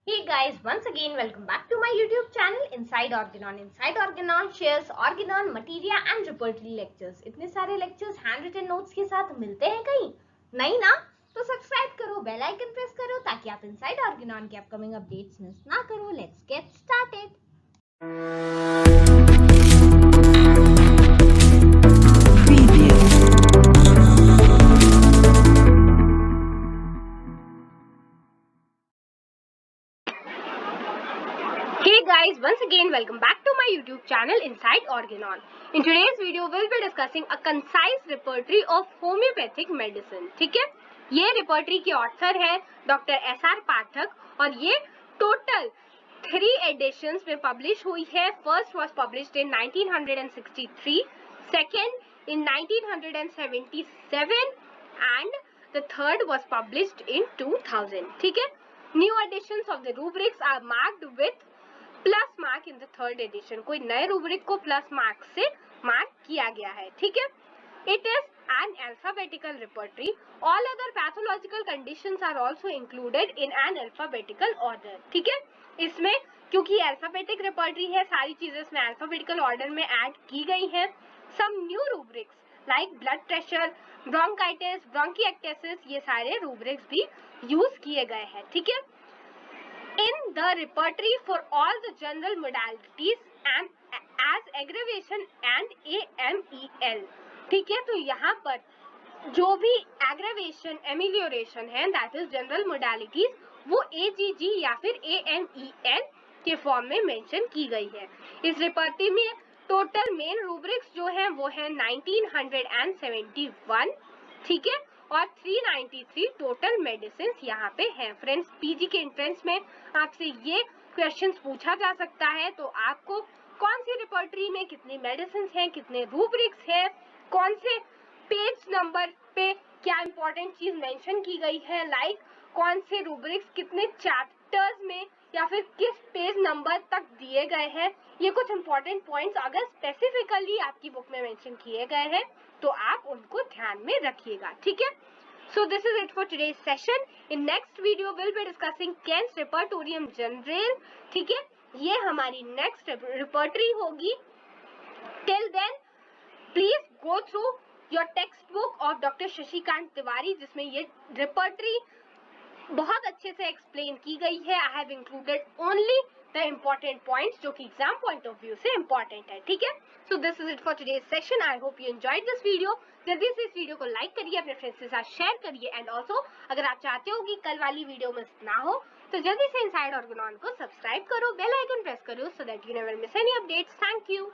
Hey guys, once again welcome back to my YouTube channel Inside Organon. Inside Organon shares Organon, Materia and Repertory lectures. इतने सारे lectures handwritten notes के साथ मिलते हैं कहीं? नहीं ना? तो सब्सक्राइब करो, बेल आइकन प्रेस करो ताकि आप Inside Organon के अपकमिंग अपडेट्स मिस ना करो. Let's get started. Hey guys, once again welcome back to my YouTube channel Inside Organon. In today's video we'll be discussing a concise repertory of homeopathic medicine. ठीक है, ये repertory के author है Dr. S.R. पाठक और ये total 3 editions में publish हुई है. First was published in 1963, second in 1977 and the third was published in 2000. ठीक है, new editions of the rubrics are marked with plus mark in the third edition. कोई नए rubric को प्लस मार्क से mark किया गया है. ठीक है, it is an alphabetical repertory. All other pathological conditions are also included in an alphabetical order. ठीक है, इसमें क्योंकि अल्फाबेटिक रिपर्टरी है, सारी चीजें इसमें अल्फाबेटिकल ऑर्डर में ऐड की गई हैं. Some new rubrics like blood pressure, bronchitis, bronchiectasis, ये सारे रूब्रिक्स भी यूज किए गए हैं. ठीक है, in the repertory for all the general modalities and as aggravation and AMEL. ठीक है, तो यहाँ पर जो भी aggravation, amelioration है, that is general modalities, वो AGG या फिर AMEL के फॉर्म में मेंशन की गई है. इस रिपर्टरी में टोटल मेन रूब्रिक्स जो है वो है 1971. ठीक है, और 393 टोटल मेडिसिन यहाँ पे हैं. फ्रेंड्स, पीजी के एंट्रेंस में आपसे ये क्वेश्चंस पूछा जा सकता है, तो आपको कौन सी रिपर्टरी में कितनी मेडिसिन हैं, कितने रूब्रिक्स हैं, कौन से पेज नंबर पे क्या इंपॉर्टेंट चीज मेंशन की गई है, लाइक कौन से रूब्रिक्स कितने चैप्टर्स में या फिर किस पेज नंबर तक दिए गए हैं, ये कुछ इंपॉर्टेंट पॉइंट्स अगर स्पेसिफिकली आपकी बुक में मेंशन किए गए हैं तो आप उनको ध्यान में रखिएगा. ठीक है, so this is it for today's session. In next video we'll be discussing Kent's Repertorium General. ठीक है, ये हमारी नेक्स्ट रिपर्टरी होगी. Till then please go through your textbook of Dr. Shashikant Tiwari, जिसमें ये रिपर्टरी बहुत अच्छे से एक्सप्लेन की गई है. I have included only the important points जो कि एग्जाम पॉइंट ऑफ व्यू से इम्पोर्टेंट है. ठीक है, so this is it for today's session. I hope you enjoyed this video. जल्दी से इस वीडियो को लाइक करिए, अपने फ्रेंड्स के साथ शेयर करिए, एंड ऑल्सो अगर आप चाहते हो कि कल वाली वीडियो मिस ना हो तो जल्दी से इनसाइड ऑर्गेनॉन को सब्सक्राइब करो, बेल आइकन प्रेस करो, so that you never miss any updates. Thank you.